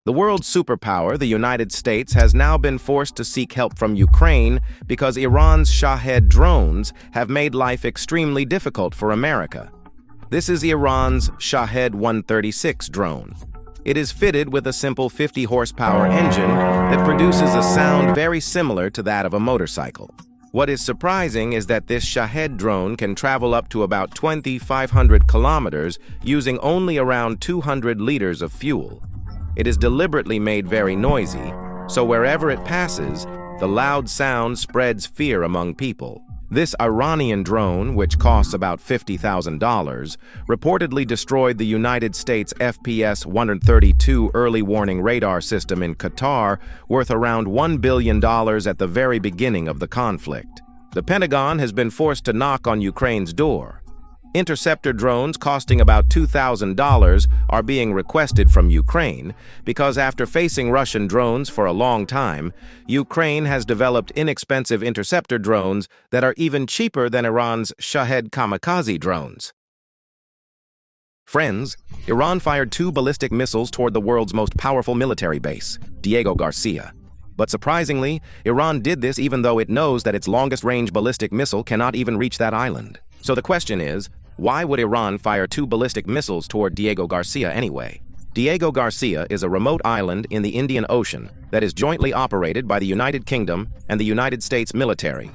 The world's superpower, the United States, has now been forced to seek help from Ukraine because Iran's Shahed drones have made life extremely difficult for America. This is Iran's Shahed 136 drone. It is fitted with a simple 50-horsepower engine that produces a sound very similar to that of a motorcycle. What is surprising is that this Shahed drone can travel up to about 2,500 kilometers using only around 200 liters of fuel. It is deliberately made very noisy, so wherever it passes, the loud sound spreads fear among people. This Iranian drone, which costs about $50,000, reportedly destroyed the United States FPS-132 early warning radar system in Qatar, worth around $1 billion at the very beginning of the conflict. The Pentagon has been forced to knock on Ukraine's door. Interceptor drones costing about $2,000 are being requested from Ukraine because after facing Russian drones for a long time, Ukraine has developed inexpensive interceptor drones that are even cheaper than Iran's Shahed kamikaze drones. Friends, Iran fired 2 ballistic missiles toward the world's most powerful military base, Diego Garcia. But surprisingly, Iran did this even though it knows that its longest-range ballistic missile cannot even reach that island. So the question is, why would Iran fire 2 ballistic missiles toward Diego Garcia anyway? Diego Garcia is a remote island in the Indian Ocean that is jointly operated by the United Kingdom and the United States military.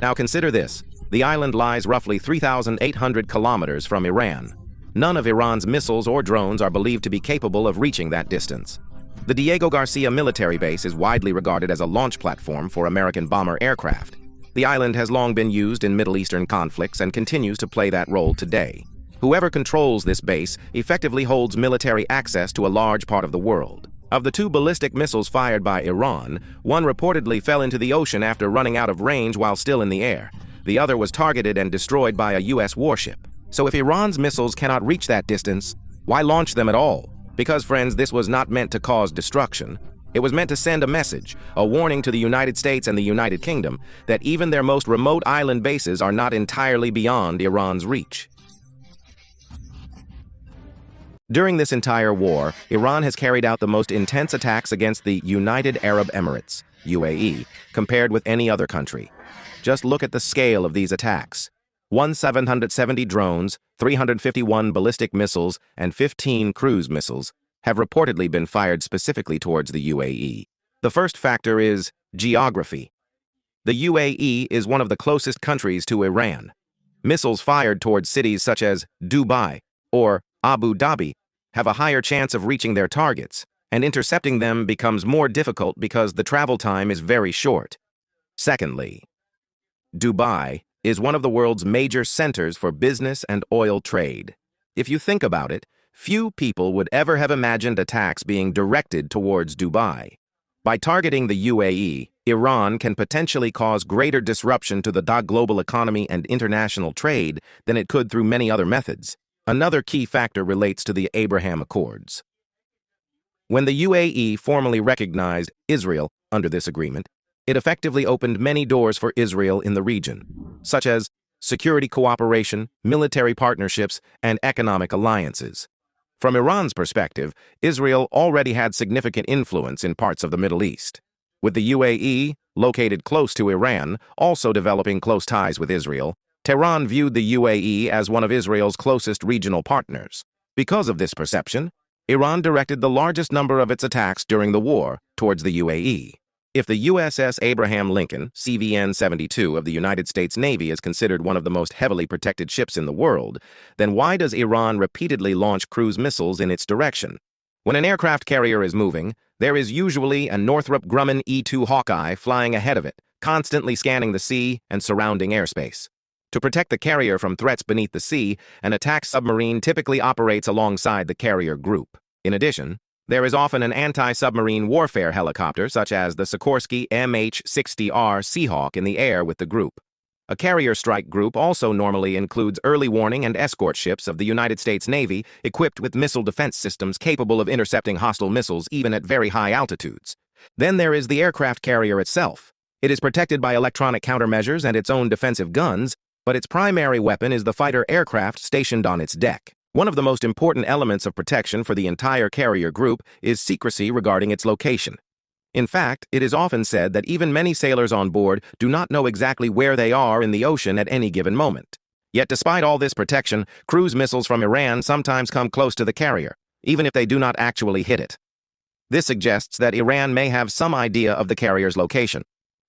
Now consider this. The island lies roughly 3,800 kilometers from Iran. None of Iran's missiles or drones are believed to be capable of reaching that distance. The Diego Garcia military base is widely regarded as a launch platform for American bomber aircraft. The island has long been used in Middle Eastern conflicts and continues to play that role today. Whoever controls this base effectively holds military access to a large part of the world. Of the 2 ballistic missiles fired by Iran, one reportedly fell into the ocean after running out of range while still in the air. The other was targeted and destroyed by a U.S. warship. So if Iran's missiles cannot reach that distance, why launch them at all? Because, friends, this was not meant to cause destruction. It was meant to send a message, a warning to the United States and the United Kingdom, that even their most remote island bases are not entirely beyond Iran's reach. During this entire war, Iran has carried out the most intense attacks against the United Arab Emirates, UAE, compared with any other country. Just look at the scale of these attacks. 770 drones, 351 ballistic missiles, and 15 cruise missiles have reportedly been fired specifically towards the UAE. The first factor is geography. The UAE is one of the closest countries to Iran. Missiles fired towards cities such as Dubai or Abu Dhabi have a higher chance of reaching their targets, and intercepting them becomes more difficult because the travel time is very short. Secondly, Dubai is one of the world's major centers for business and oil trade. If you think about it, few people would ever have imagined attacks being directed towards Dubai. By targeting the UAE, Iran can potentially cause greater disruption to the global economy and international trade than it could through many other methods. Another key factor relates to the Abraham Accords. When the UAE formally recognized Israel under this agreement, it effectively opened many doors for Israel in the region, such as security cooperation, military partnerships, and economic alliances. From Iran's perspective, Israel already had significant influence in parts of the Middle East. With the UAE, located close to Iran, also developing close ties with Israel, Tehran viewed the UAE as one of Israel's closest regional partners. Because of this perception, Iran directed the largest number of its attacks during the war towards the UAE. If the USS Abraham Lincoln, CVN-72 of the United States Navy is considered one of the most heavily protected ships in the world, then why does Iran repeatedly launch cruise missiles in its direction? When an aircraft carrier is moving, there is usually a Northrop Grumman E-2 Hawkeye flying ahead of it, constantly scanning the sea and surrounding airspace. To protect the carrier from threats beneath the sea, an attack submarine typically operates alongside the carrier group. In addition, there is often an anti-submarine warfare helicopter, such as the Sikorsky MH-60R Seahawk, in the air with the group. A carrier strike group also normally includes early warning and escort ships of the United States Navy equipped with missile defense systems capable of intercepting hostile missiles even at very high altitudes. Then there is the aircraft carrier itself. It is protected by electronic countermeasures and its own defensive guns, but its primary weapon is the fighter aircraft stationed on its deck. One of the most important elements of protection for the entire carrier group is secrecy regarding its location. In fact, it is often said that even many sailors on board do not know exactly where they are in the ocean at any given moment. Yet despite all this protection, cruise missiles from Iran sometimes come close to the carrier, even if they do not actually hit it. This suggests that Iran may have some idea of the carrier's location.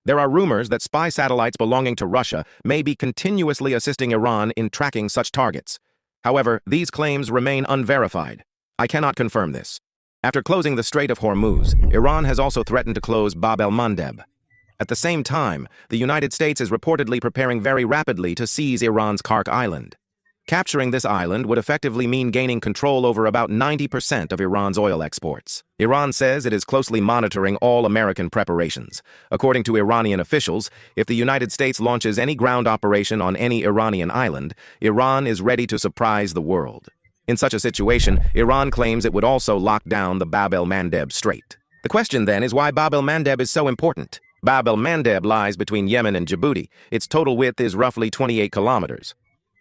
There are rumors that spy satellites belonging to Russia may be continuously assisting Iran in tracking such targets. However, these claims remain unverified. I cannot confirm this. After closing the Strait of Hormuz, Iran has also threatened to close Bab el-Mandeb. At the same time, the United States is reportedly preparing very rapidly to seize Iran's Kark Island. Capturing this island would effectively mean gaining control over about 90% of Iran's oil exports. Iran says it is closely monitoring all American preparations. According to Iranian officials, if the United States launches any ground operation on any Iranian island, Iran is ready to surprise the world. In such a situation, Iran claims it would also lock down the Bab el-Mandeb Strait. The question then is why Bab el-Mandeb is so important. Bab el-Mandeb lies between Yemen and Djibouti. Its total width is roughly 28 kilometers.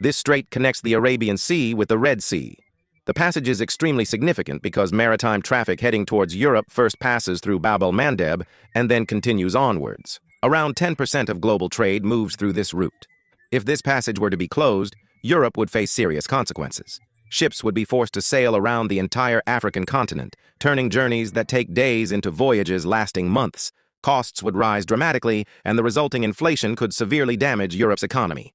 This strait connects the Arabian Sea with the Red Sea. The passage is extremely significant because maritime traffic heading towards Europe first passes through Bab el-Mandeb and then continues onwards. Around 10% of global trade moves through this route. If this passage were to be closed, Europe would face serious consequences. Ships would be forced to sail around the entire African continent, turning journeys that take days into voyages lasting months. Costs would rise dramatically, and the resulting inflation could severely damage Europe's economy.